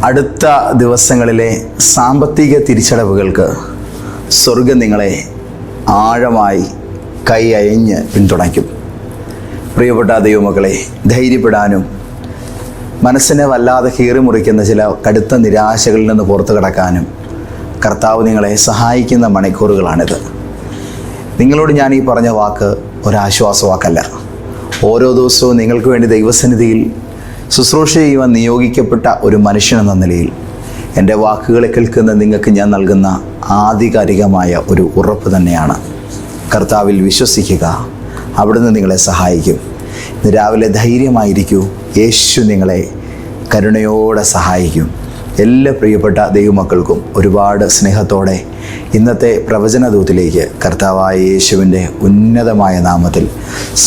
അടുത്ത ദിവസങ്ങളിലെ സാമ്പത്തിക തിരിച്ചടവുകൾക്ക് സ്വർഗം നിങ്ങളെ ആഴമായി കൈ അയഞ്ഞ് പിന്തുണയ്ക്കും. പ്രിയപ്പെട്ട ദൈവമക്കളെ, ധൈര്യപ്പെടാനും മനസ്സിനെ വല്ലാതെ കീറിമുറിക്കുന്ന ചില കടുത്ത നിരാശകളിൽ നിന്ന് പുറത്തു കടക്കാനും കർത്താവ് നിങ്ങളെ സഹായിക്കുന്ന മണിക്കൂറുകളാണിത്. നിങ്ങളോട് ഞാൻ ഈ പറഞ്ഞ വാക്ക് ഒരാശ്വാസവാക്കല്ല. ഓരോ ദിവസവും നിങ്ങൾക്ക് വേണ്ടി ദൈവസന്നിധിയിൽ ശുശ്രൂഷ ചെയ്യുവാൻ നിയോഗിക്കപ്പെട്ട ഒരു മനുഷ്യനെന്ന നിലയിൽ എൻ്റെ വാക്കുകളെ കേൾക്കുന്ന നിങ്ങൾക്ക് ഞാൻ നൽകുന്ന ആധികാരികമായ ഒരു ഉറപ്പ് തന്നെയാണ്. കർത്താവിൽ വിശ്വസിക്കുക, അവിടുന്ന് നിങ്ങളെ സഹായിക്കും. ഇന്ന് രാവിലെ ധൈര്യമായിരിക്കൂ. യേശു നിങ്ങളെ കരുണയോടെ സഹായിക്കും. എല്ലാ പ്രിയപ്പെട്ട ദൈവമക്കൾക്കും ഒരുപാട് സ്നേഹത്തോടെ ഇന്നത്തെ പ്രവചനദൂതിലേക്ക് കർത്താവായ യേശുവിൻ്റെ ഉന്നതമായ നാമത്തിൽ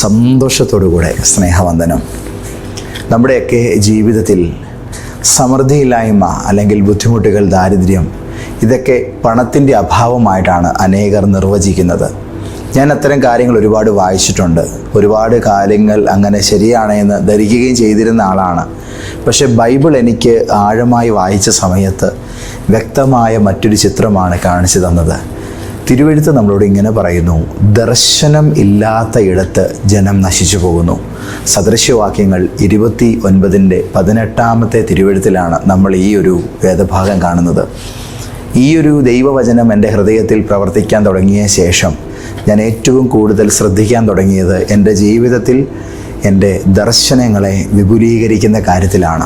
സന്തോഷത്തോടുകൂടെ സ്നേഹവന്ദനം. നമ്മുടെയൊക്കെ ജീവിതത്തിൽ സമൃദ്ധിയില്ലായ്മ അല്ലെങ്കിൽ ബുദ്ധിമുട്ടുകൾ, ദാരിദ്ര്യം, ഇതൊക്കെ പണത്തിൻ്റെ അഭാവമായിട്ടാണ് അനേകർ നിർവചിക്കുന്നത്. ഞാൻ അത്തരം കാര്യങ്ങൾ ഒരുപാട് വായിച്ചിട്ടുണ്ട്. ഒരുപാട് കാര്യങ്ങൾ അങ്ങനെ ശരിയാണ് എന്ന് ധരിക്കുകയും ചെയ്തിരുന്ന ആളാണ്. പക്ഷേ ബൈബിൾ എനിക്ക് ആഴമായി വായിച്ച സമയത്ത് വ്യക്തമായ മറ്റൊരു ചിത്രമാണ് കാണിച്ചു തന്നത്. തിരുവെഴുത്ത് നമ്മളോട് ഇങ്ങനെ പറയുന്നു: ദർശനം ഇല്ലാത്ത ഇടത്ത് ജനം നശിച്ചു പോകുന്നു. സദൃശ്യവാക്യങ്ങൾ 29:18 തിരുവെഴുത്തിലാണ് നമ്മൾ ഈ ഒരു വേദഭാഗം കാണുന്നത്. ഈ ഒരു ദൈവവചനം എൻ്റെ ഹൃദയത്തിൽ പ്രവർത്തിക്കാൻ തുടങ്ങിയ ശേഷം ഞാൻ ഏറ്റവും കൂടുതൽ ശ്രദ്ധിക്കാൻ തുടങ്ങിയത് എൻ്റെ ജീവിതത്തിൽ എൻ്റെ ദർശനങ്ങളെ വിപുലീകരിക്കുന്ന കാര്യത്തിലാണ്.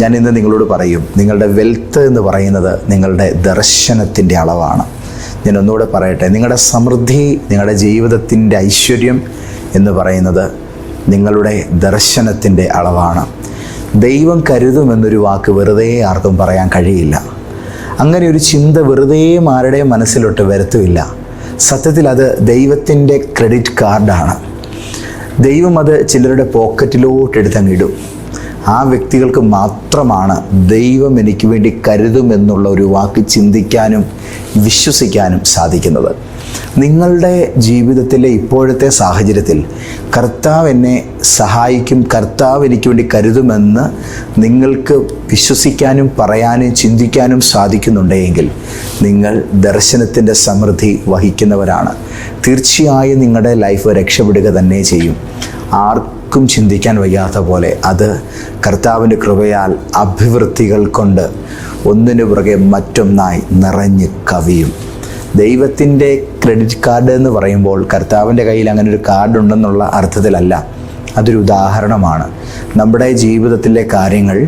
ഞാൻ ഇന്ന് നിങ്ങളോട് പറയും, നിങ്ങളുടെ വെൽത്ത് എന്ന് പറയുന്നത് നിങ്ങളുടെ ദർശനത്തിൻ്റെ അളവാണ്. ഞാൻ ഒന്നുകൂടെ പറയട്ടെ, നിങ്ങളുടെ സമൃദ്ധി, നിങ്ങളുടെ ജീവിതത്തിൻ്റെ ഐശ്വര്യം എന്ന് പറയുന്നത് നിങ്ങളുടെ ദർശനത്തിൻ്റെ അളവാണ്. ദൈവം കരുതുമെന്നൊരു വാക്ക് വെറുതെ ആർക്കും പറയാൻ കഴിയില്ല. അങ്ങനെ ഒരു ചിന്ത വെറുതെ ആരുടെയും മനസ്സിലോട്ട് വരുത്തുമില്ല. സത്യത്തിൽ അത് ദൈവത്തിൻ്റെ ക്രെഡിറ്റ് കാർഡാണ്. ദൈവം അത് ചിലരുടെ പോക്കറ്റിലോട്ട് എടുത്തങ്ങിടും. ആ വ്യക്തികൾക്ക് മാത്രമാണ് ദൈവം എനിക്ക് വേണ്ടി കരുതുമെന്നുള്ള ഒരു വാക്ക് ചിന്തിക്കാനും വിശ്വസിക്കാനും സാധിക്കുന്നത്. നിങ്ങളുടെ ജീവിതത്തിലെ ഇപ്പോഴത്തെ സാഹചര്യത്തിൽ കർത്താവ് എന്നെ സഹായിക്കും, കർത്താവ് എനിക്ക് വേണ്ടി കരുതുമെന്ന് നിങ്ങൾക്ക് വിശ്വസിക്കാനും പറയാനും ചിന്തിക്കാനും സാധിക്കുന്നുണ്ടെങ്കിൽ നിങ്ങൾ ദർശനത്തിൻ്റെ സമൃദ്ധി വഹിക്കുന്നവരാണ്. തീർച്ചയായും നിങ്ങളുടെ ലൈഫ് രക്ഷപ്പെടുക തന്നെ ചെയ്യും. ആർക്കും ചിന്തിക്കാൻ വയ്യാത്ത പോലെ അത് കർത്താവിൻ്റെ കൃപയാൽ അഭിവൃദ്ധികൾ കൊണ്ട് ഒന്നിനു പുറകെ മറ്റൊന്നായി നിറഞ്ഞ് കവിയും. ദൈവത്തിൻ്റെ ക്രെഡിറ്റ് കാർഡ് എന്ന് പറയുമ്പോൾ കർത്താവിൻ്റെ കയ്യിൽ അങ്ങനെ ഒരു കാർഡ് ഉണ്ടെന്നുള്ള അർത്ഥത്തിലല്ല. അതൊരു ഉദാഹരണമാണ്. നമ്മുടെ ജീവിതത്തിലെ കാര്യങ്ങൾ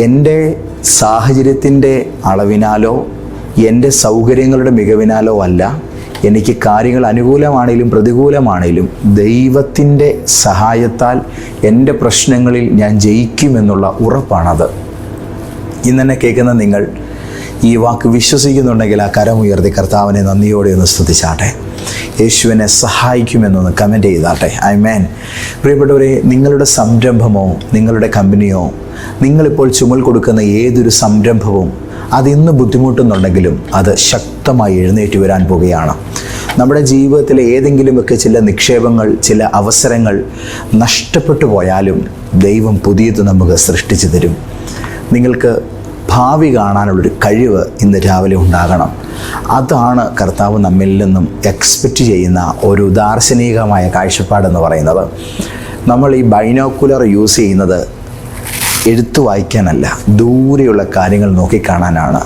എൻ്റെ സാഹചര്യത്തിൻ്റെ അളവിനാലോ എൻ്റെ സൗകര്യങ്ങളുടെ മികവിനാലോ അല്ല. എനിക്ക് കാര്യങ്ങൾ അനുകൂലമാണെങ്കിലും പ്രതികൂലമാണെങ്കിലും ദൈവത്തിൻ്റെ സഹായത്താൽ എൻ്റെ പ്രശ്നങ്ങളിൽ ഞാൻ ജയിക്കുമെന്നുള്ള ഉറപ്പാണത്. ഇന്നെന്നെ കേൾക്കുന്ന നിങ്ങൾ ഈ വാക്ക് വിശ്വസിക്കുന്നുണ്ടെങ്കിൽ ആ കരമുയർത്തി കർത്താവിനെ നന്ദിയോടെ ഒന്ന് സ്തുതിച്ചാട്ടെ. യേശുവിനെ സഹായിക്കുമെന്നൊന്ന് കമൻറ്റ് ചെയ്താട്ടെ. ആമേൻ. പ്രിയപ്പെട്ടവരെ, നിങ്ങളുടെ സംരംഭമോ നിങ്ങളുടെ കമ്പനിയോ നിങ്ങളിപ്പോൾ ചുമൽ കൊടുക്കുന്ന ഏതൊരു സംരംഭവും അതിന്ന് ബുദ്ധിമുട്ടുന്നുണ്ടെങ്കിലും അത് ശക്തമായി എഴുന്നേറ്റ് വരാൻ പോകുകയാണ്. നമ്മുടെ ജീവിതത്തിലെ ഏതെങ്കിലുമൊക്കെ ചില നിക്ഷേപങ്ങൾ, ചില അവസരങ്ങൾ നഷ്ടപ്പെട്ടു പോയാലും ദൈവം പുതിയത് നമുക്ക് സൃഷ്ടിച്ചു തരും. നിങ്ങൾക്ക് ഭാവി കാണാനുള്ളൊരു കഴിവ് ഇന്ന് രാവിലെ ഉണ്ടാകണം. അതാണ് കർത്താവ് നമ്മിൽ നിന്നും എക്സ്പെക്റ്റ് ചെയ്യുന്ന ഒരു ദാർശനികമായ കാഴ്ചപ്പാടെന്ന് പറയുന്നത്. നമ്മൾ ഈ ബൈനോക്കുലർ യൂസ് ചെയ്യുന്നത് എഴുത്ത് വായിക്കാനല്ല, ദൂരെയുള്ള കാര്യങ്ങൾ നോക്കിക്കാണാനാണ്.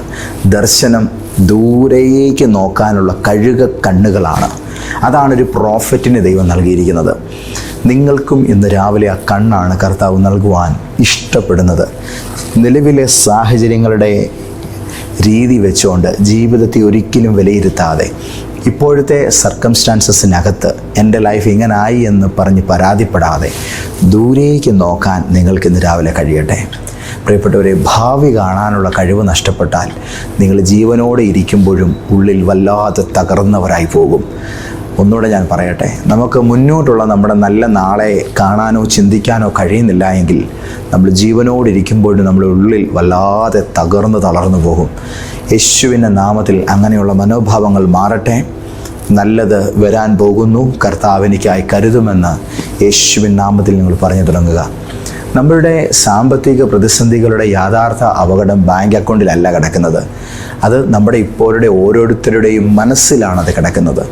ദർശനം ദൂരേക്ക് നോക്കാനുള്ള കണ്ണുകളാണ്. അതാണൊരു പ്രോഫറ്റിന് ദൈവം നൽകിയിരിക്കുന്നത്. നിങ്ങൾക്കും ഇന്ന് രാവിലെ ആ കണ്ണാണ് കർത്താവ് നൽകുവാൻ ഇഷ്ടപ്പെടുന്നത്. നിലവിലെ സാഹചര്യങ്ങളുടെ രീതി വെച്ചുകൊണ്ട് ജീവിതത്തെ ഒരിക്കലും വിലയിരുത്താതെ ഇപ്പോഴത്തെ സർക്കംസ്റ്റാൻസസിനകത്ത് എൻ്റെ ലൈഫ് ഇങ്ങനായി എന്ന് പറഞ്ഞ് പരാതിപ്പെടാതെ ദൂരേക്ക് നോക്കാൻ നിങ്ങൾക്കിന്ന് രാവിലെ കഴിയട്ടെ. പ്രിയപ്പെട്ടവരെ, ഭാവി കാണാനുള്ള കഴിവ് നഷ്ടപ്പെട്ടാൽ നിങ്ങൾ ജീവനോടെ ഇരിക്കുമ്പോഴും ഉള്ളിൽ വല്ലാതെ തകർന്നവരായി പോകും. ഒന്നുകൂടെ ഞാൻ പറയട്ടെ, നമുക്ക് മുന്നോട്ടുള്ള നമ്മുടെ നല്ല നാളെ കാണാനോ ചിന്തിക്കാനോ കഴിയുന്നില്ല എങ്കിൽ നമ്മൾ ജീവനോടിരിക്കുമ്പോഴും നമ്മുടെ ഉള്ളിൽ വല്ലാതെ തളർന്നു പോകും. യേശുവിൻ്റെ നാമത്തിൽ അങ്ങനെയുള്ള മനോഭാവങ്ങൾ മാറട്ടെ. നല്ലത് വരാൻ പോകുന്നു, കർത്താവ് എനിക്കായി കരുതുമെന്ന് യേശുവിൻ നാമത്തിൽ നിങ്ങൾ പറഞ്ഞു തുടങ്ങുക. നമ്മളുടെ സാമ്പത്തിക പ്രതിസന്ധികളുടെ യാഥാർത്ഥ അപകടം ബാങ്ക് അക്കൗണ്ടിലല്ല കിടക്കുന്നത്. അത് നമ്മുടെ ഇപ്പോഴുടെ ഓരോരുത്തരുടെയും മനസ്സിലാണ് അത് കിടക്കുന്നത്.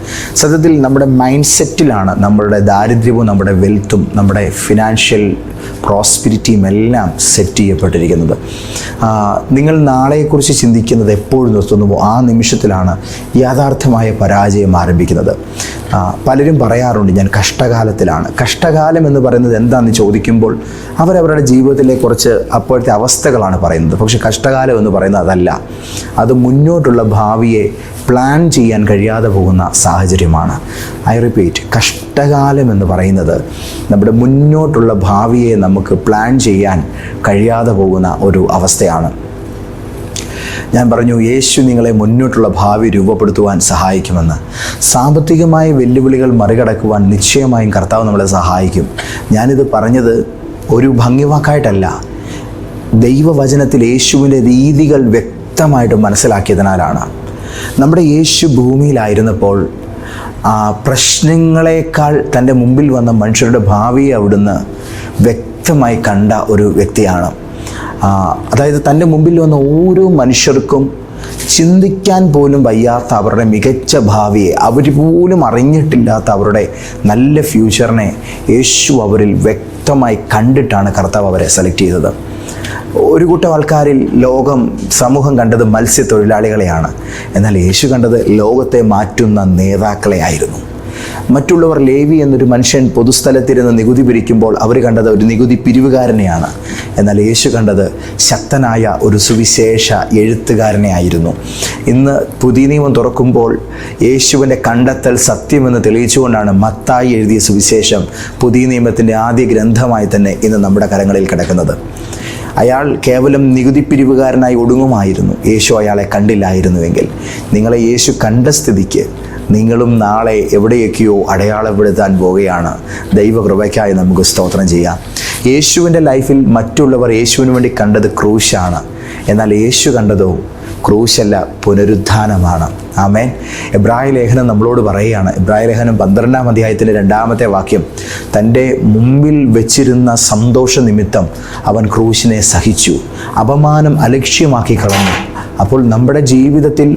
സത്യത്തിൽ നമ്മുടെ മൈൻഡ് സെറ്റിലാണ് നമ്മളുടെ ദാരിദ്ര്യവും നമ്മുടെ വെൽത്തും നമ്മുടെ ഫിനാൻഷ്യൽ പ്രോസ്പിരിറ്റിയും എല്ലാം സെറ്റ് ചെയ്യപ്പെട്ടിരിക്കുന്നത്. നിങ്ങൾ നാളെക്കുറിച്ച് ചിന്തിക്കുന്നത് എപ്പോഴും നിർത്തുന്നുവോ ആ നിമിഷത്തിലാണ് യാഥാർത്ഥമായ പരാജയം ആരംഭിക്കുന്നത്. പലരും പറയാറുണ്ട്, ഞാൻ കഷ്ടകാലത്തിലാണ്. കഷ്ടകാലം എന്ന് പറയുന്നത് എന്താണെന്ന് ചോദിക്കുമ്പോൾ അവരവരുടെ ജീവിതത്തിലെ കുറച്ച് അപ്പോഴത്തെ അവസ്ഥകളാണ് പറയുന്നത്. പക്ഷെ കഷ്ടകാലം എന്ന് പറയുന്നത് അതല്ല. അത് മുന്നോട്ടുള്ള ഭാവിയെ പ്ലാൻ ചെയ്യാൻ കഴിയാതെ പോകുന്ന സാഹചര്യമാണ്. ഐ റിപ്പീറ്റ്, കഷ്ടകാലം എന്ന് പറയുന്നത് നമ്മുടെ മുന്നോട്ടുള്ള ഭാവിയെ നമുക്ക് പ്ലാൻ ചെയ്യാൻ കഴിയാതെ പോകുന്ന ഒരു അവസ്ഥയാണ്. ഞാൻ പറഞ്ഞു, യേശു നിങ്ങളെ മുന്നോട്ടുള്ള ഭാവി രൂപപ്പെടുത്തുവാൻ സഹായിക്കുമെന്ന്. സാമ്പത്തികമായ വെല്ലുവിളികൾ മറികടക്കുവാൻ നിശ്ചയമായും കർത്താവ് നമ്മളെ സഹായിക്കും. ഞാനിത് പറഞ്ഞത് ഒരു ഭംഗിവാക്കായിട്ടല്ല, ദൈവവചനത്തിൽ യേശുവിൻ്റെ രീതികൾ വ്യക്തമായിട്ട് മനസ്സിലാക്കിയതിനാലാണ്. നമ്മുടെ യേശു ഭൂമിയിലായിരുന്നപ്പോൾ പ്രശ്നങ്ങളെക്കാൾ തൻ്റെ മുമ്പിൽ വന്ന മനുഷ്യരുടെ ഭാവിയെ അവിടുന്ന് വ്യക്തമായി കണ്ട ഒരു വ്യക്തിയാണ്. അതായത് തൻ്റെ മുമ്പിൽ വന്ന ഓരോ മനുഷ്യർക്കും ചിന്തിക്കാൻ പോലും വയ്യാത്ത അവരുടെ മികച്ച ഭാവിയെ, അവർ പോലും അറിഞ്ഞിട്ടില്ലാത്ത അവരുടെ നല്ല ഫ്യൂച്ചറിനെ യേശു അവരിൽ വ്യക്തമായി കണ്ടിട്ടാണ് കർത്താവ് അവരെ സെലക്ട് ചെയ്തത്. ഒരു കൂട്ടം ആൾക്കാരിൽ സമൂഹം കണ്ടത് മത്സ്യത്തൊഴിലാളികളെയാണ്. എന്നാൽ യേശു കണ്ടത് ലോകത്തെ മാറ്റുന്ന നേതാക്കളെ ആയിരുന്നു. മറ്റുള്ളവർ ലേവി എന്നൊരു മനുഷ്യൻ പൊതുസ്ഥലത്തിരുന്ന് നികുതി പിരിക്കുമ്പോൾ അവർ കണ്ടത് ഒരു നികുതി പിരിവുകാരനെയാണ്. എന്നാൽ യേശു കണ്ടത് ശക്തനായ ഒരു സുവിശേഷ എഴുത്തുകാരനെ ആയിരുന്നു. ഇന്ന് പുതിയ നിയമം തുറക്കുമ്പോൾ യേശുവിൻ്റെ കണ്ടെത്തൽ സത്യമെന്ന് തെളിയിച്ചുകൊണ്ടാണ് മത്തായി എഴുതിയ സുവിശേഷം പുതിയ നിയമത്തിൻ്റെ ആദ്യ ഗ്രന്ഥമായി തന്നെ ഇന്ന് നമ്മുടെ കരങ്ങളിൽ കിടക്കുന്നത്. അയാൾ കേവലം നികുതി പിരിവുകാരനായി ഒടുങ്ങുമായിരുന്നു യേശു അയാളെ കണ്ടില്ലായിരുന്നുവെങ്കിൽ. നിങ്ങളെ യേശു കണ്ട സ്ഥിതിക്ക് നിങ്ങളും നാളെ എവിടെയൊക്കെയോ അടയാളപ്പെടുത്താൻ പോവുകയാണ്. ദൈവകൃപയ്ക്കായി നമുക്ക് സ്തോത്രം ചെയ്യാം. യേശുവിൻ്റെ ലൈഫിൽ മറ്റുള്ളവർ യേശുവിന് വേണ്ടി കണ്ടത് ക്രൂശാണ്. എന്നാൽ യേശു കണ്ടതോ ക്രൂശല്ല, പുനരുത്ഥാനമാണ്. ആമേൻ. എബ്രായ ലേഖനം നമ്മളോട് പറയുകയാണ്. എബ്രായ ലേഖനം 12-ാം അധ്യായത്തിൻ്റെ 2-ാമത്തെ വാക്യം, തൻ്റെ മുമ്പിൽ വെച്ചിരുന്ന സന്തോഷ നിമിത്തം അവൻ ക്രൂശിനെ സഹിച്ചു, അപമാനം അലക്ഷ്യമാക്കി കളഞ്ഞു. അപ്പോൾ നമ്മുടെ ജീവിതത്തിൽ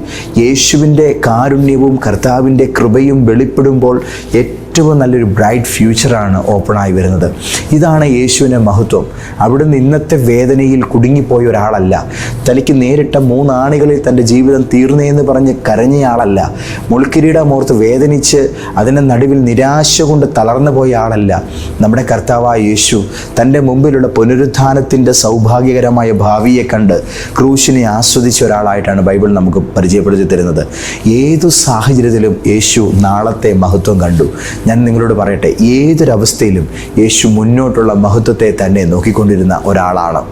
യേശുവിൻ്റെ കാരുണ്യവും കർത്താവിൻ്റെ കൃപയും വെളിപ്പെടുമ്പോൾ ഏറ്റവും നല്ലൊരു ബ്രൈറ്റ് ഫ്യൂച്ചറാണ് ഓപ്പണായി വരുന്നത്. ഇതാണ് യേശുവിൻ്റെ മഹത്വം. അവിടുന്ന് ഇന്നത്തെ വേദനയിൽ കുടുങ്ങിപ്പോയ ഒരാളല്ല. തനിക്ക് നേരിട്ട 3 ആണികളിൽ തൻ്റെ ജീവിതം തീർന്നേന്ന് പറഞ്ഞ് കരഞ്ഞയാളല്ല. മുൾക്കിരീടമോർത്ത് വേദനിച്ച് അതിൻ്റെ നടുവിൽ നിരാശ കൊണ്ട് തളർന്നു പോയ ആളല്ല. നമ്മുടെ കർത്താവായ യേശു തൻ്റെ മുമ്പിലുള്ള പുനരുത്ഥാനത്തിൻ്റെ സൗഭാഗ്യകരമായ ഭാവിയെ കണ്ട് ക്രൂശിനെ ആസ്വദിച്ച ഒരാളായിട്ടാണ് ബൈബിൾ നമുക്ക് പരിചയപ്പെടുത്തി തരുന്നത്. ഏതു സാഹചര്യത്തിലും യേശു നാളത്തെ മഹത്വം കണ്ടു. ഞാൻ നിങ്ങളോട് പറയട്ടെ, ഏതൊരവസ്ഥയിലും യേശു മുന്നോട്ടുള്ള മഹത്വത്തെ തന്നെ നോക്കിക്കൊണ്ടിരുന്ന ഒരാളാണ്.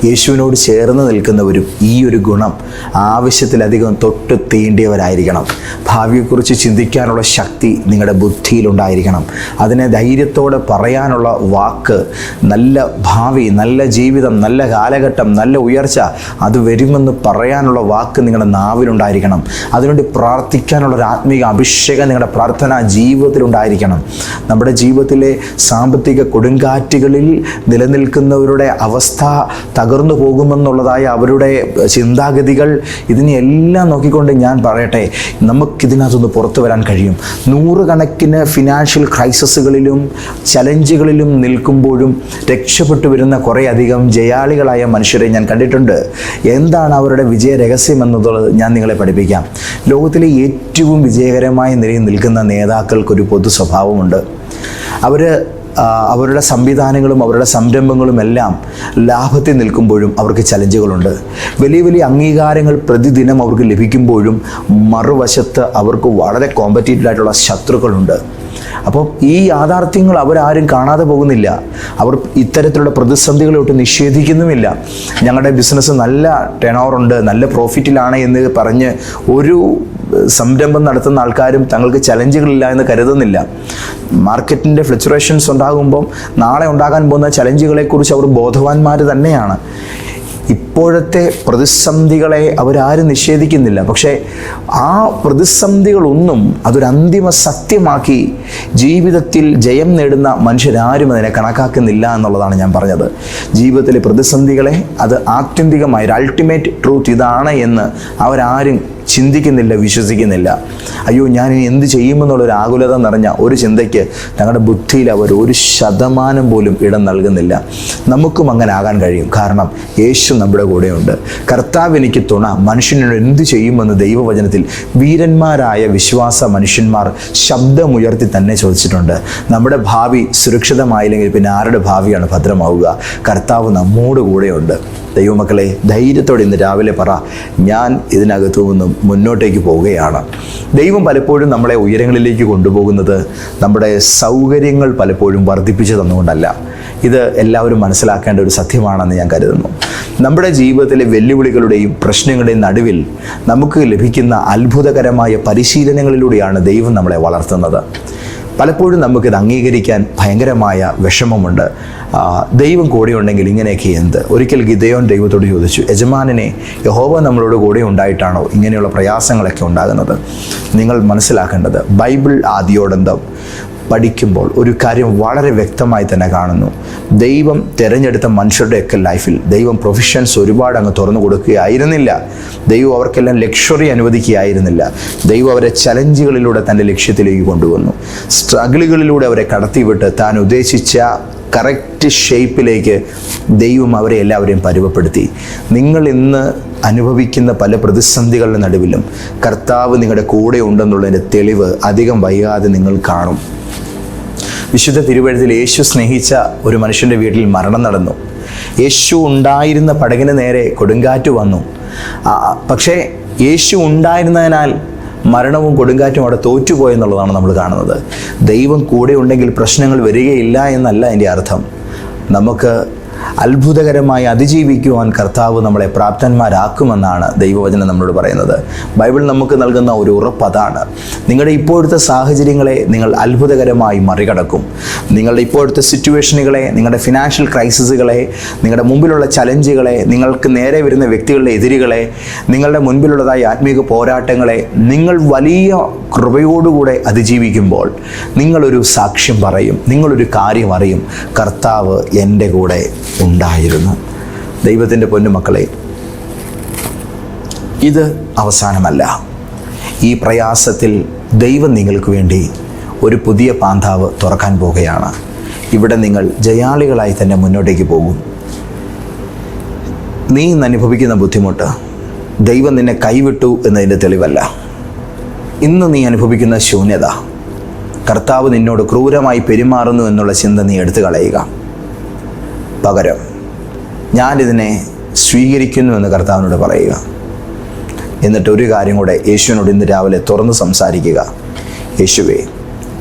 യേശുവിനോട് ചേർന്ന് നിൽക്കുന്നവരും ഈ ഒരു ഗുണം ആവശ്യത്തിലധികം തൊട്ട് തീണ്ടിയവരായിരിക്കണം. ഭാവിയെക്കുറിച്ച് ചിന്തിക്കാനുള്ള ശക്തി നിങ്ങളുടെ ബുദ്ധിയിലുണ്ടായിരിക്കണം. അതിനെ ധൈര്യത്തോടെ പറയാനുള്ള വാക്ക്, നല്ല ഭാവി, നല്ല ജീവിതം, നല്ല കാലഘട്ടം, നല്ല ഉയർച്ച അത് വരുമെന്ന് പറയാനുള്ള വാക്ക് നിങ്ങളുടെ നാവിലുണ്ടായിരിക്കണം. അതിനുവേണ്ടി പ്രാർത്ഥിക്കാനുള്ളൊരു ആത്മീക അഭിഷേകം നിങ്ങളുടെ പ്രാർത്ഥനാ ജീവിതത്തിലുണ്ടായിരിക്കണം. നമ്മുടെ ജീവിതത്തിലെ സാമ്പത്തിക കൊടുങ്കാറ്റുകളിൽ നിലനിൽക്കുന്നവരുടെ അവസ്ഥ തകർന്നു പോകുമെന്നുള്ളതായ അവരുടെ ചിന്താഗതികൾ, ഇതിനെല്ലാം നോക്കിക്കൊണ്ട് ഞാൻ പറയട്ടെ, നമുക്കിതിനകത്തുനിന്ന് പുറത്തു വരാൻ കഴിയും. 100 കണക്കിന് ഫിനാൻഷ്യൽ ക്രൈസിസുകളിലും ചലഞ്ചുകളിലും നിൽക്കുമ്പോഴും രക്ഷപ്പെട്ടു വരുന്ന കുറേയധികം ജയാളികളായ മനുഷ്യരെ ഞാൻ കണ്ടിട്ടുണ്ട്. എന്താണ് അവരുടെ വിജയ രഹസ്യം എന്നുള്ളത് ഞാൻ നിങ്ങളെ പഠിപ്പിക്കാം. ലോകത്തിലെ ഏറ്റവും വിജയകരമായ നിലയിൽ നിൽക്കുന്ന നേതാക്കൾക്കൊരു പൊതു സ്വഭാവമുണ്ട്. അവരുടെ സംവിധാനങ്ങളും അവരുടെ സംരംഭങ്ങളും എല്ലാം ലാഭത്തിൽ നിൽക്കുമ്പോഴും അവർക്ക് ചലഞ്ചുകളുണ്ട്. വലിയ വലിയ അംഗീകാരങ്ങൾ പ്രതിദിനം അവർക്ക് ലഭിക്കുമ്പോഴും മറുവശത്ത് അവർക്ക് വളരെ കോമ്പറ്റീറ്റീവ് ആയിട്ടുള്ള ശത്രുക്കളുണ്ട്. അപ്പോൾ ഈ യാഥാർത്ഥ്യങ്ങൾ അവരാരും കാണാതെ പോകുന്നില്ല. അവർ ഇത്തരത്തിലുള്ള പ്രതിസന്ധികളൊട്ട് നിഷേധിക്കുന്നുമില്ല. ഞങ്ങളുടെ ബിസിനസ് നല്ല ടേൺ ഓവർ ഉണ്ട്, നല്ല പ്രോഫിറ്റിലാണ് എന്ന് പറഞ്ഞ് ഒരു സംരംഭം നടത്തുന്ന ആൾക്കാരും തങ്ങൾക്ക് ചലഞ്ചുകളില്ല എന്ന് കരുതുന്നില്ല. മാർക്കറ്റിൻ്റെ ഫ്ലക്ച്വേഷൻസ് ഉണ്ടാകുമ്പം നാളെ ഉണ്ടാകാൻ പോകുന്ന ചലഞ്ചുകളെക്കുറിച്ച് അവർ ബോധവാന്മാർ തന്നെയാണ്. ഇപ്പോഴത്തെ പ്രതിസന്ധികളെ അവരാരും നിഷേധിക്കുന്നില്ല. പക്ഷേ ആ പ്രതിസന്ധികളൊന്നും അതൊരു അന്തിമ സത്യമാക്കി ജീവിതത്തിൽ ജയം നേടുന്ന മനുഷ്യരാരും അതിനെ കണക്കാക്കുന്നില്ല എന്നുള്ളതാണ് ഞാൻ പറഞ്ഞത്. ജീവിതത്തിലെ പ്രതിസന്ധികളെ അത് ആത്യന്തികമായ ഒരു അൾട്ടിമേറ്റ് ട്രൂത്ത് ഇതാണ് എന്ന് അവരാരും ചിന്തിക്കുന്നില്ല, വിശ്വസിക്കുന്നില്ല. അയ്യോ, ഞാനിനി എന്ത് ചെയ്യുമെന്നുള്ളൊരു ആകുലത നിറഞ്ഞ ഒരു ചിന്തയ്ക്ക് തങ്ങളുടെ ബുദ്ധിയിൽ അവർ 1% പോലും ഇടം നൽകുന്നില്ല. നമുക്കും അങ്ങനെ ആകാൻ കഴിയും. കാരണം യേശു നമ്മുടെ കൂടെയുണ്ട്. കർത്താവ് എനിക്ക് തുണ, മനുഷ്യനോട് എന്ത് ചെയ്യുമെന്ന് ദൈവവചനത്തിൽ വീരന്മാരായ വിശ്വാസ മനുഷ്യന്മാർ ശബ്ദമുയർത്തി തന്നെ ചോദിച്ചിട്ടുണ്ട്. നമ്മുടെ ഭാവി സുരക്ഷിതമായില്ലെങ്കിൽ പിന്നെ ആരുടെ ഭാവിയാണ് ഭദ്രമാവുക? കർത്താവ് നമ്മോട് കൂടെയുണ്ട്. ദൈവമക്കളെ, ധൈര്യത്തോടെ ഇന്ന് രാവിലെ പറ, ഞാൻ ഇതിനകത്തു നിന്നും മുന്നോട്ടേക്ക് പോവുകയാണ്. ദൈവം പലപ്പോഴും നമ്മളെ ഉയരങ്ങളിലേക്ക് കൊണ്ടുപോകുന്നത് നമ്മുടെ സൗകര്യങ്ങൾ പലപ്പോഴും വർദ്ധിപ്പിച്ചു തന്നുകൊണ്ടല്ല. ഇത് എല്ലാവരും മനസ്സിലാക്കേണ്ട ഒരു സത്യമാണെന്ന് ഞാൻ കരുതുന്നു. നമ്മുടെ ജീവിതത്തിലെ വെല്ലുവിളികളുടെയും പ്രശ്നങ്ങളുടെയും നടുവിൽ നമുക്ക് ലഭിക്കുന്ന അത്ഭുതകരമായ പരിശീലനങ്ങളിലൂടെയാണ് ദൈവം നമ്മളെ വളർത്തുന്നത്. പലപ്പോഴും നമുക്കിത് അംഗീകരിക്കാൻ ഭയങ്കരമായ വിഷമമുണ്ട്. ദൈവം കൂടെ ഉണ്ടെങ്കിൽ ഇങ്ങനെയൊക്കെ എന്ത്? ഒരിക്കൽ ഗിദെയോൻ ദൈവത്തോട് ചോദിച്ചു, യജമാനനെ, യഹോവ നമ്മളോട് കൂടെ ഉണ്ടായിട്ടാണോ ഇങ്ങനെയുള്ള പ്രയാസങ്ങളൊക്കെ ഉണ്ടാകുന്നത്? നിങ്ങൾ മനസ്സിലാക്കേണ്ടത്, ബൈബിൾ ആദിയോടന്തം പഠിക്കുമ്പോൾ ഒരു കാര്യം വളരെ വ്യക്തമായി തന്നെ കാണുന്നു. ദൈവം തിരഞ്ഞെടുത്ത മനുഷ്യരുടെയൊക്കെ ലൈഫിൽ ദൈവം പ്രൊവിഷൻസ് ഒരുപാട് അങ്ങ് തുറന്നു കൊടുക്കുകയായിരുന്നില്ല. ദൈവം അവർക്കെല്ലാം ലക്ഷറി അനുവദിക്കുകയായിരുന്നില്ല. ദൈവം അവരെ ചലഞ്ചുകളിലൂടെ തൻ്റെ ലക്ഷ്യത്തിലേക്ക് കൊണ്ടുവന്നു. സ്ട്രഗിളുകളിലൂടെ അവരെ കടത്തിവിട്ട് താൻ ഉദ്ദേശിച്ച കറക്റ്റ് ഷേപ്പിലേക്ക് ദൈവം അവരെ എല്ലാവരെയും പരുവപ്പെടുത്തി. നിങ്ങൾ ഇന്ന് അനുഭവിക്കുന്ന പല പ്രതിസന്ധികളുടെ നടുവിലും കർത്താവ് നിങ്ങളുടെ കൂടെ ഉണ്ടെന്നുള്ളതിൻ്റെ തെളിവ് അധികം വൈകാതെ നിങ്ങൾ കാണും. വിശുദ്ധ തിരുവെഴുത്തിൽ യേശു സ്നേഹിച്ച ഒരു മനുഷ്യൻ്റെ വീട്ടിൽ മരണം നടന്നു. യേശു ഉണ്ടായിരുന്ന പടകിന് നേരെ കൊടുങ്കാറ്റ് വന്നു. പക്ഷേ യേശു ഉണ്ടായിരുന്നതിനാൽ മരണവും കൊടുങ്കാറ്റും അവിടെ തോറ്റുപോയെന്നുള്ളതാണ് നമ്മൾ കാണുന്നത്. ദൈവം കൂടെ ഉണ്ടെങ്കിൽ പ്രശ്നങ്ങൾ വരികയില്ല എന്നല്ല എൻ്റെ അർത്ഥം. നമുക്ക് അത്ഭുതകരമായി അതിജീവിക്കുവാൻ കർത്താവ് നമ്മളെ പ്രാപ്തന്മാരാക്കുമെന്നാണ് ദൈവവചനം നമ്മളോട് പറയുന്നത്. ബൈബിൾ നമുക്ക് നൽകുന്ന ഒരു ഉറപ്പ് അതാണ്. നിങ്ങളുടെ ഇപ്പോഴത്തെ സാഹചര്യങ്ങളെ നിങ്ങൾ അത്ഭുതകരമായി മറികടക്കും. നിങ്ങളുടെ ഇപ്പോഴത്തെ സിറ്റുവേഷനുകളെ, നിങ്ങളുടെ ഫിനാൻഷ്യൽ ക്രൈസിസുകളെ, നിങ്ങളുടെ മുമ്പിലുള്ള ചലഞ്ചുകളെ, നിങ്ങൾക്ക് നേരെ വരുന്ന വ്യക്തികളുടെ എതിരുകളെ, നിങ്ങളുടെ മുൻപിലുള്ളതായ ആത്മീക പോരാട്ടങ്ങളെ നിങ്ങൾ വലിയ കൃപയോടുകൂടെ അതിജീവിക്കുമ്പോൾ നിങ്ങളൊരു സാക്ഷ്യം പറയും, നിങ്ങളൊരു കാര്യം അറിയും, കർത്താവ് എൻ്റെ കൂടെ ഉണ്ടായിരുന്നു. ദൈവത്തിൻ്റെ പൊന്നുമക്കളെ, ഇത് അവസാനമല്ല. ഈ പ്രയാസത്തിൽ ദൈവം നിങ്ങൾക്ക് വേണ്ടി ഒരു പുതിയ പാന്താവ് തുറക്കാൻ പോകുകയാണ്. ഇവിടെ നിങ്ങൾ ജയാളികളായി തന്നെ മുന്നോട്ടേക്ക് പോകും. നീ ഇന്ന് അനുഭവിക്കുന്ന ബുദ്ധിമുട്ട് ദൈവം നിന്നെ കൈവിട്ടു എന്നതിൻ്റെ തെളിവല്ല. ഇന്ന് നീ അനുഭവിക്കുന്ന ശൂന്യത കർത്താവ് നിന്നോട് ക്രൂരമായി പെരുമാറുന്നു എന്നുള്ള ചിന്ത നീ എടുത്തു കളയുക. പകരം ഞാനിതിനെ സ്വീകരിക്കുന്നു എന്ന് കർത്താവിനോട് പറയുക. എന്നിട്ട് ഒരു കാര്യം കൂടെ യേശുവിനോട് ഇന്ന് രാവിലെ തുറന്ന് സംസാരിക്കുക. യേശുവേ,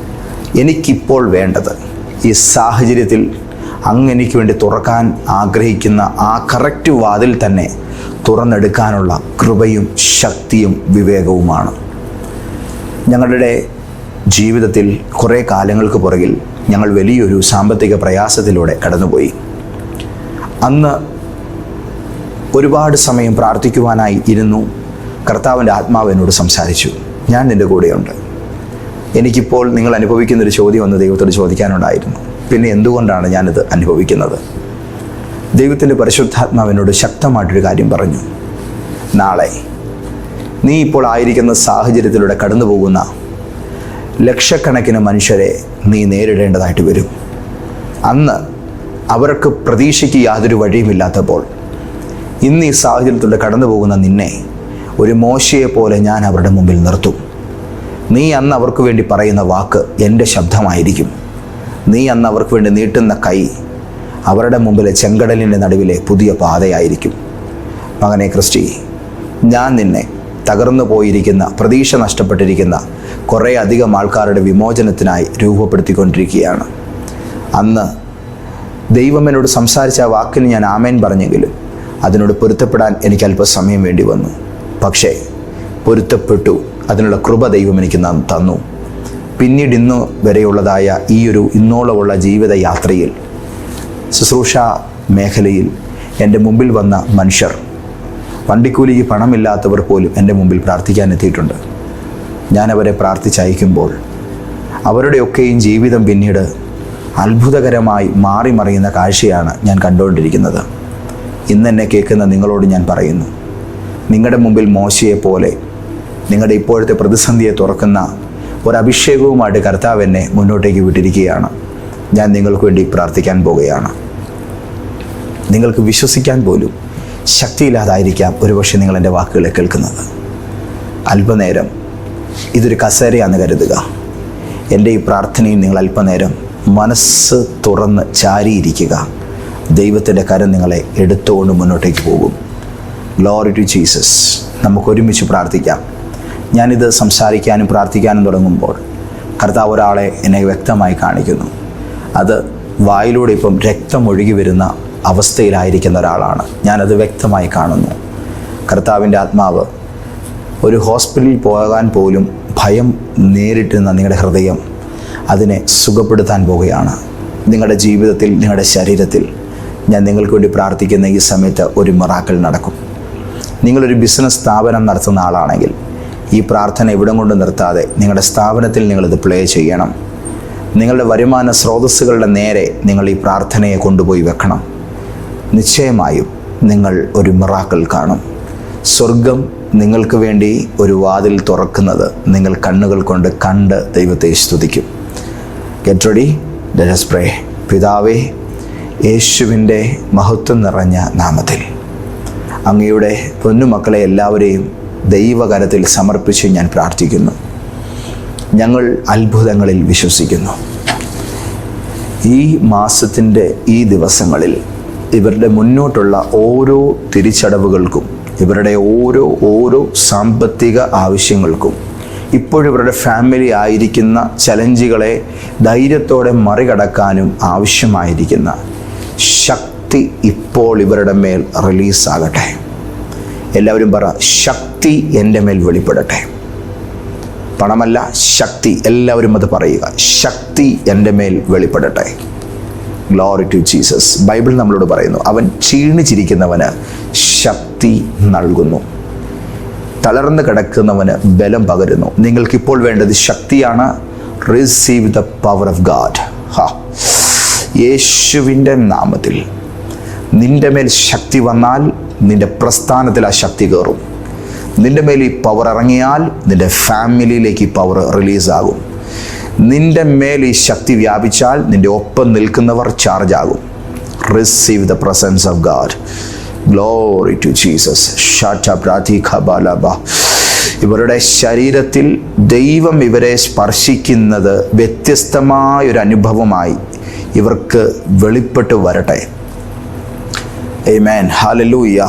എനിക്കിപ്പോൾ വേണ്ടത് ഈ സാഹചര്യത്തിൽ അങ്ങ് എനിക്ക് വേണ്ടി തുറക്കാൻ ആഗ്രഹിക്കുന്ന ആ കറക്റ്റ് വാതിൽ തന്നെ തുറന്നെടുക്കാനുള്ള കൃപയും ശക്തിയും വിവേകവുമാണ്. ഞങ്ങളുടെ ജീവിതത്തിൽ കുറേ കാലങ്ങൾക്ക് പുറകിൽ ഞങ്ങൾ വലിയൊരു സാമ്പത്തിക പ്രയാസത്തിലൂടെ കടന്നുപോയി. അന്ന് ഒരുപാട് സമയം പ്രാർത്ഥിക്കുവാനായി ഇരുന്നു. കർത്താവിൻ്റെ ആത്മാവ് എന്നോട് സംസാരിച്ചു, ഞാൻ നിൻ്റെ കൂടെയുണ്ട്. എനിക്കിപ്പോൾ നിങ്ങൾ അനുഭവിക്കുന്നൊരു ചോദ്യം ഒന്ന് ദൈവത്തോട് ചോദിക്കാനുണ്ടായിരുന്നു, പിന്നെ എന്തുകൊണ്ടാണ് ഞാനിത് അനുഭവിക്കുന്നത്? ദൈവത്തിൻ്റെ പരിശുദ്ധാത്മാവ് എന്നോട് ശക്തമായിട്ടൊരു കാര്യം പറഞ്ഞു. നാളെ നീ ഇപ്പോൾ ആയിരിക്കുന്ന സാഹചര്യത്തിലൂടെ കടന്നു പോകുന്ന ലക്ഷക്കണക്കിന് മനുഷ്യരെ നീ നേരിടേണ്ടതായിട്ട് വരും. അന്ന് അവർക്ക് പ്രതീക്ഷയ്ക്ക് യാതൊരു വഴിയുമില്ലാത്തപ്പോൾ ഇന്ന് ഈ സാഹചര്യത്തിലൂടെ കടന്നു പോകുന്ന നിന്നെ ഒരു മോശയെ പോലെ ഞാൻ അവരുടെ മുമ്പിൽ നിർത്തും. നീ അന്ന് അവർക്ക് വേണ്ടി പറയുന്ന വാക്ക് എൻ്റെ ശബ്ദമായിരിക്കും. നീ അന്ന് അവർക്ക് വേണ്ടി നീട്ടുന്ന കൈ അവരുടെ മുമ്പിലെ ചെങ്കടലിൻ്റെ നടുവിലെ പുതിയ പാതയായിരിക്കും. മകനെ ക്രിസ്റ്റി, ഞാൻ നിന്നെ തകർന്നു പോയിരിക്കുന്ന, പ്രതീക്ഷ നഷ്ടപ്പെട്ടിരിക്കുന്ന കുറേ അധികം ആൾക്കാരുടെ വിമോചനത്തിനായി രൂപപ്പെടുത്തിക്കൊണ്ടിരിക്കുകയാണ്. അന്ന് ദൈവം എന്നോട് സംസാരിച്ച ആ വാക്കിന് ഞാൻ ആമേൻ പറഞ്ഞെങ്കിലും അതിനോട് പൊരുത്തപ്പെടാൻ എനിക്ക് അല്പസമയം വേണ്ടി വന്നു. പക്ഷേ പൊരുത്തപ്പെട്ടു. അതിനുള്ള കൃപ ദൈവം എനിക്ക് തന്നു. പിന്നീട് ഇന്നു വരെയുള്ളതായ ഈ ഒരു ഇന്നോളമുള്ള ജീവിത യാത്രയിൽ ശുശ്രൂഷ മേഖലയിൽ എൻ്റെ മുമ്പിൽ വന്ന മനുഷ്യർ, വണ്ടിക്കൂലിക്ക് പണമില്ലാത്തവർ പോലും എൻ്റെ മുമ്പിൽ പ്രാർത്ഥിക്കാൻ എത്തിയിട്ടുണ്ട്. ഞാനവരെ പ്രാർത്ഥിച്ചയക്കുമ്പോൾ അവരുടെയൊക്കെയും ജീവിതം പിന്നീട് അത്ഭുതകരമായി മാറി മറിയുന്ന കാഴ്ചയാണ് ഞാൻ കണ്ടുകൊണ്ടിരിക്കുന്നത്. ഇന്നെന്നെ കേൾക്കുന്ന നിങ്ങളോട് ഞാൻ പറയുന്നു, നിങ്ങളുടെ മുമ്പിൽ മോശയെ പോലെ നിങ്ങളുടെ ഇപ്പോഴത്തെ പ്രതിസന്ധിയെ തുറക്കുന്ന ഒരഭിഷേകവുമായിട്ട് കർത്താവ് എന്നെ മുന്നോട്ടേക്ക് വിട്ടിരിക്കുകയാണ്. ഞാൻ നിങ്ങൾക്ക് വേണ്ടി പ്രാർത്ഥിക്കാൻ പോവുകയാണ്. നിങ്ങൾക്ക് വിശ്വസിക്കാൻ പോലും ശക്തിയില്ലാതായിരിക്കാം ഒരുപക്ഷെ നിങ്ങൾ എൻ്റെ വാക്കുകളെ കേൾക്കുന്നത്. അല്പനേരം ഇതൊരു കസേരയാണെന്ന് കരുതുക. എൻ്റെ ഈ പ്രാർത്ഥനയിൽ നിങ്ങൾ അല്പനേരം മനസ്സ് തുറന്ന് ചാരിയിരിക്കുക. ദൈവത്തിൻ്റെ കരം നിങ്ങളെ എടുത്തുകൊണ്ട് മുന്നോട്ടേക്ക് പോകും. Glory to Jesus. നമുക്കൊരുമിച്ച് പ്രാർത്ഥിക്കാം. ഞാനിത് സംസാരിക്കാനും പ്രാർത്ഥിക്കാനും തുടങ്ങുമ്പോൾ കർത്താവ് ഒരാളെ എന്നെ വ്യക്തമായി കാണിക്കുന്നു. അത് വായിലൂടെ ഇപ്പം രക്തം ഒഴുകി വരുന്ന അവസ്ഥയിലായിരിക്കുന്ന ഒരാളാണ്. ഞാനത് വ്യക്തമായി കാണുന്നു. കർത്താവിൻ്റെ ആത്മാവ് ഒരു ഹോസ്പിറ്റലിൽ പോകാൻ പോലും ഭയം നേരിട്ടുന്ന നിങ്ങളുടെ ഹൃദയം അതിനെ സുഖപ്പെടുത്താൻ പോവുകയാണ്. നിങ്ങളുടെ ജീവിതത്തിൽ, നിങ്ങളുടെ ശരീരത്തിൽ ഞാൻ നിങ്ങൾക്ക് വേണ്ടി പ്രാർത്ഥിക്കുന്ന ഈ സമയത്ത് ഒരു മിറാക്കിൾ നടക്കും. നിങ്ങളൊരു ബിസിനസ് സ്ഥാപനം നടത്തുന്ന ആളാണെങ്കിൽ ഈ പ്രാർത്ഥന ഇവിടം കൊണ്ട് നിർത്താതെ നിങ്ങളുടെ സ്ഥാപനത്തിൽ നിങ്ങളിത് പ്ലേ ചെയ്യണം. നിങ്ങളുടെ വരുമാന സ്രോതസ്സുകളുടെ നേരെ നിങ്ങൾ ഈ പ്രാർത്ഥനയെ കൊണ്ടുപോയി വെക്കണം. നിശ്ചയമായും നിങ്ങൾ ഒരു മിറാക്കിൾ കാണും. സ്വർഗം നിങ്ങൾക്ക് വേണ്ടി ഒരു വാതിൽ തുറക്കുന്നത് നിങ്ങൾ കണ്ണുകൾ കൊണ്ട് കണ്ട് ദൈവത്തെ സ്തുതിക്കും. Get ready, let us pray. പിതാവേ, യേശുവിൻ്റെ മഹത്വം നിറഞ്ഞ നാമത്തിൽ അങ്ങയുടെ പൊന്നുമക്കളെ എല്ലാവരെയും ദൈവകരത്തിൽ സമർപ്പിച്ച് ഞാൻ പ്രാർത്ഥിക്കുന്നു. ഞങ്ങൾ അത്ഭുതങ്ങളിൽ വിശ്വസിക്കുന്നു. ഈ മാസത്തിൻ്റെ ഈ ദിവസങ്ങളിൽ ഇവരുടെ മുന്നോട്ടുള്ള ഓരോ തിരിച്ചടവുകൾക്കും, ഇവരുടെ ഓരോ സാമ്പത്തിക ആവശ്യങ്ങൾക്കും, ഇപ്പോഴിവരുടെ ഫാമിലി ആയിരിക്കുന്ന ചലഞ്ചുകളെ ധൈര്യത്തോടെ മറികടക്കാനും ആവശ്യമായിരിക്കുന്ന ശക്തി ഇപ്പോൾ ഇവരുടെ മേൽ റിലീസാകട്ടെ. എല്ലാവരും പറ, ശക്തി എൻ്റെ മേൽ വെളിപ്പെടട്ടെ. പണമല്ല, ശക്തി. എല്ലാവരും അത് പറയുക, ശക്തി എൻ്റെ മേൽ വെളിപ്പെടട്ടെ. Glory to Jesus. ബൈബിൾ നമ്മളോട് പറയുന്നു, അവൻ ക്ഷീണിച്ചിരിക്കുന്നവന് ശക്തി നൽകുന്നു, തളർന്ന് കിടക്കുന്നവന് ബലം പകരുന്നു. നിങ്ങൾക്കിപ്പോൾ വേണ്ടത് ശക്തിയാണ്. Receive the power of God. യേശുവിൻ്റെ നാമത്തിൽ നിൻ്റെ മേൽ ശക്തി വന്നാൽ നിൻ്റെ പ്രസ്ഥാനത്തിൽ ആ ശക്തി കയറും. നിൻ്റെ മേൽ ഈ പവർ ഇറങ്ങിയാൽ നിൻ്റെ ഫാമിലിയിലേക്ക് ഈ പവർ റിലീസാകും. നിൻ്റെ മേൽ ഈ ശക്തി വ്യാപിച്ചാൽ നിൻ്റെ ഒപ്പം നിൽക്കുന്നവർ ചാർജ് ആകും. Receive the presence of God. Glory to Jesus. ഇവരുടെ ശരീരത്തിൽ ദൈവം ഇവരെ സ്പർശിക്കുന്നത് വ്യത്യസ്തമായൊരു അനുഭവമായി ഇവർക്ക് വെളിപ്പെട്ട് വരട്ടെ. ആമേൻ. ഹല്ലേലൂയ.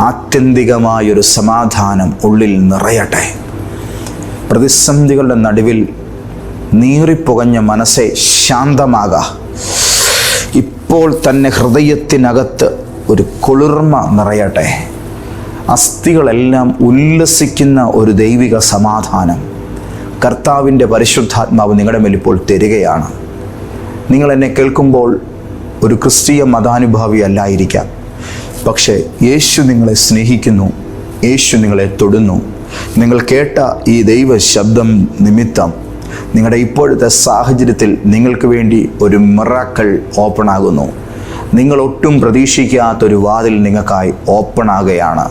ആത്യന്തികമായൊരു സമാധാനം ഉള്ളിൽ നിറയട്ടെ. പ്രതിസന്ധികളുടെ നടുവിൽ നീറിപ്പുകഞ്ഞ മനസ്സെ ശാന്തമാക. ഇപ്പോൾ തന്നെ ഹൃദയത്തിനകത്ത് ഒരു കുളിർമ നിറയട്ടെ. അസ്ഥികളെല്ലാം ഉല്ലസിക്കുന്ന ഒരു ദൈവിക സമാധാനം കർത്താവിൻ്റെ പരിശുദ്ധാത്മാവ് നിങ്ങളുടെ മേൽ ഇപ്പോൾ തരികയാണ്. നിങ്ങൾ എന്നെ കേൾക്കുമ്പോൾ ഒരു ക്രിസ്തീയ മതാനുഭാവി അല്ലായിരിക്കാം, പക്ഷേ യേശു നിങ്ങളെ സ്നേഹിക്കുന്നു, യേശു നിങ്ങളെ തൊടുന്നു. നിങ്ങൾ കേട്ട ഈ ദൈവ ശബ്ദം നിമിത്തം നിങ്ങളുടെ ഇപ്പോഴത്തെ സാഹചര്യത്തിൽ നിങ്ങൾക്ക് വേണ്ടി ഒരു മിറാക്കിൾ ഓപ്പൺ ആകുന്നു. നിങ്ങൾ ഒട്ടും പ്രതീക്ഷിക്കാത്തൊരു വാതിൽ നിങ്ങൾക്കായി ഓപ്പൺ ആകുകയാണ്.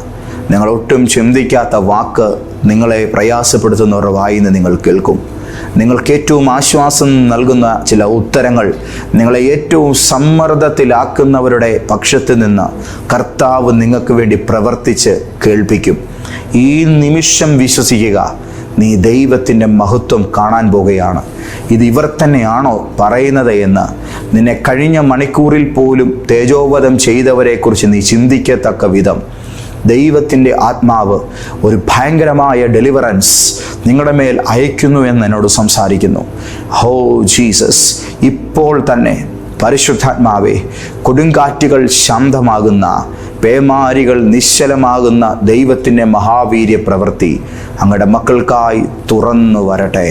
നിങ്ങൾ ഒട്ടും ചിന്തിക്കാത്ത വാക്ക് നിങ്ങളെ പ്രയാസപ്പെടുത്തുന്നവരുടെ വായിൽ നിന്ന് നിങ്ങൾ കേൾക്കും. നിങ്ങൾക്ക് ഏറ്റവും ആശ്വാസം നൽകുന്ന ചില ഉത്തരങ്ങൾ നിങ്ങളെ ഏറ്റവും സമ്മർദ്ദത്തിലാക്കുന്നവരുടെ പക്ഷത്ത് നിന്ന് കർത്താവ് നിങ്ങൾക്ക് വേണ്ടി പ്രവർത്തിച്ച് കേൾപ്പിക്കും. ഈ നിമിഷം വിശ്വസിക്കുക, നീ ദൈവത്തിൻ്റെ മഹത്വം കാണാൻ പോകുകയാണ്. ഇത് ഇവർ തന്നെയാണോ പറയുന്നത് എന്ന് നിന്നെ കഴിഞ്ഞ മണിക്കൂറിൽ പോലും തേജോവധം ചെയ്തവരെക്കുറിച്ച് നീ ചിന്തിക്കത്തക്ക വിധം ദൈവത്തിൻ്റെ ആത്മാവ് ഒരു ഭയങ്കരമായ ഡെലിവറൻസ് നിങ്ങളുടെ മേൽ അയക്കുന്നു എന്ന് എന്നോട് സംസാരിക്കുന്നു. ഹോ ജീസസ്, ഇപ്പോൾ തന്നെ പരിശുദ്ധാത്മാവേ, കൊടുങ്കാറ്റുകൾ ശാന്തമാകുന്ന, പേമാരികൾ നിശ്ചലമാകുന്ന ദൈവത്തിൻ്റെ മഹാവീര്യ പ്രവൃത്തി അങ്ങയുടെ മക്കൾക്കായി തുറന്നു വരട്ടെ.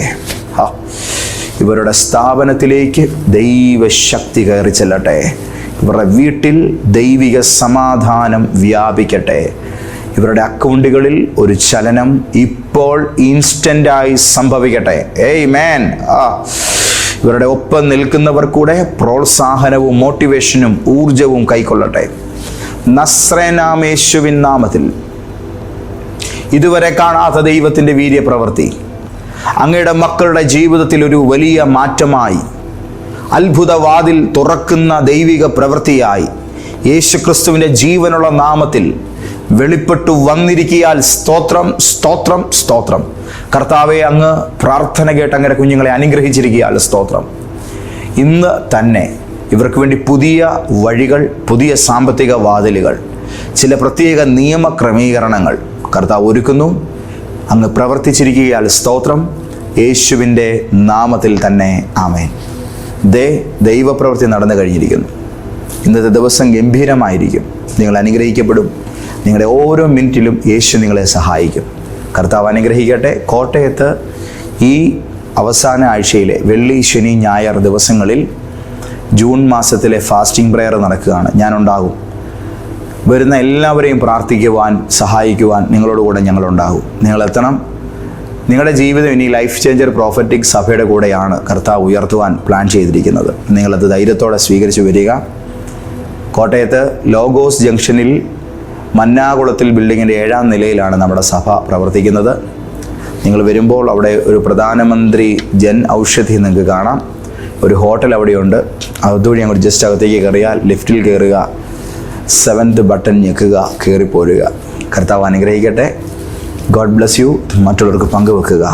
ഇവരുടെ സ്ഥാപനത്തിലേക്ക് ദൈവശക്തി കയറി ചെല്ലട്ടെ. ഇവരുടെ വീട്ടിൽ ദൈവിക സമാധാനം വ്യാപിക്കട്ടെ. ഇവരുടെ അക്കൗണ്ടുകളിൽ ഒരു ചലനം ഇപ്പോൾ ഇൻസ്റ്റൻ്റായി സംഭവിക്കട്ടെ. ആമേൻ. ഇവരുടെ ഒപ്പം നിൽക്കുന്നവർ കൂടെ പ്രോത്സാഹനവും മോട്ടിവേഷനും ഊർജവും കൈക്കൊള്ളട്ടെ. നസ്രേനാമേശുവിൻ നാമത്തിൽ ഇതുവരെ കാണാത്ത ദൈവത്തിൻ്റെ വീര്യപ്രവൃത്തി അങ്ങയുടെ മക്കളുടെ ജീവിതത്തിൽ ഒരു വലിയ മാറ്റമായി, അത്ഭുതവാതിൽ തുറക്കുന്ന ദൈവിക പ്രവൃത്തിയായി യേശുക്രിസ്തുവിൻ്റെ ജീവനുള്ള നാമത്തിൽ വെളിപ്പെട്ടു വന്നിരിക്കിയാൽ സ്തോത്രം, സ്തോത്രം, സ്തോത്രം. കർത്താവെ, അങ്ങ് പ്രാർത്ഥന കേട്ട് അങ്ങയുടെ കുഞ്ഞുങ്ങളെ അനുഗ്രഹിച്ചിരിക്കിയാൽ സ്തോത്രം. ഇന്ന് തന്നെ ഇവർക്ക് വേണ്ടി പുതിയ വഴികൾ, പുതിയ സാമ്പത്തിക വാതിലുകൾ, ചില പ്രത്യേക നിയമക്രമീകരണങ്ങൾ കർത്താവ് ഒരുക്കുന്നു. അങ്ങ് പ്രവർത്തിച്ചിരിക്കുകയാൽ സ്തോത്രം. യേശുവിൻ്റെ നാമത്തിൽ തന്നെ ആമേൻ. ദൈവപ്രവൃത്തി നടന്നു കഴിഞ്ഞിരിക്കുന്നു. ഇന്നത്തെ ദിവസം ഗംഭീരമായിരിക്കും. നിങ്ങൾ അനുഗ്രഹിക്കപ്പെടും. നിങ്ങളുടെ ഓരോ മിനിറ്റിലും യേശു നിങ്ങളെ സഹായിക്കും. കർത്താവ് അനുഗ്രഹിക്കട്ടെ. കോട്ടയത്ത് ഈ അവസാന ആഴ്ചയിലെ വെള്ളി, ശനി, ഞായർ ദിവസങ്ങളിൽ ജൂൺ മാസത്തിലെ ഫാസ്റ്റിംഗ് പ്രെയർ നടക്കുകയാണ്. ഞാനുണ്ടാകും. വരുന്ന എല്ലാവരെയും പ്രാർത്ഥിക്കുവാൻ, സഹായിക്കുവാൻ നിങ്ങളോടുകൂടെ ഞങ്ങളുണ്ടാകും. നിങ്ങളെത്തണം. നിങ്ങളുടെ ജീവിതം ഇനി ലൈഫ് ചേഞ്ചർ പ്രോഫറ്റിക് സഭയുടെ കൂടെയാണ് കർത്താവ് ഉയർത്തുവാൻ പ്ലാൻ ചെയ്തിരിക്കുന്നത്. നിങ്ങളത് ധൈര്യത്തോടെ സ്വീകരിച്ച് വരിക. കോട്ടയത്ത് ലോഗോസ് ജംഗ്ഷനിൽ മന്നാകുളത്തിൽ ബിൽഡിങ്ങിൻ്റെ 7ാം നിലയിലാണ് നമ്മുടെ സഭ പ്രവർത്തിക്കുന്നത്. നിങ്ങൾ വരുമ്പോൾ അവിടെ ഒരു പ്രധാനമന്ത്രി ജൻ ഔഷധി നിങ്ങൾക്ക് കാണാം. ഒരു ഹോട്ടൽ അവിടെയുണ്ട്. അതുവഴി അങ്ങോട്ട് ജസ്റ്റ് അകത്തേക്ക് കയറിയാൽ ലിഫ്റ്റിൽ കയറുക, 7th ബട്ടൺ ഞെക്കുക, കയറിപ്പോരുക. കർത്താവ് അനുഗ്രഹിക്കട്ടെ. God bless you. മറ്റുള്ളവർക്ക് പങ്കുവെക്കുക.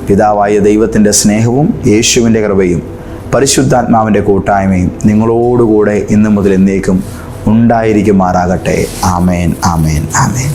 പിതാവായ ദൈവത്തിൻ്റെ സ്നേഹവും യേശുവിൻ്റെ കൃപയും പരിശുദ്ധാത്മാവിൻ്റെ കൂട്ടായ്മയും നിങ്ങളോടുകൂടെ ഇന്നു മുതൽ എന്നേക്കും ഉണ്ടായിരിക്കുമാറാകട്ടെ. ആമേൻ, ആമേൻ, ആമേൻ.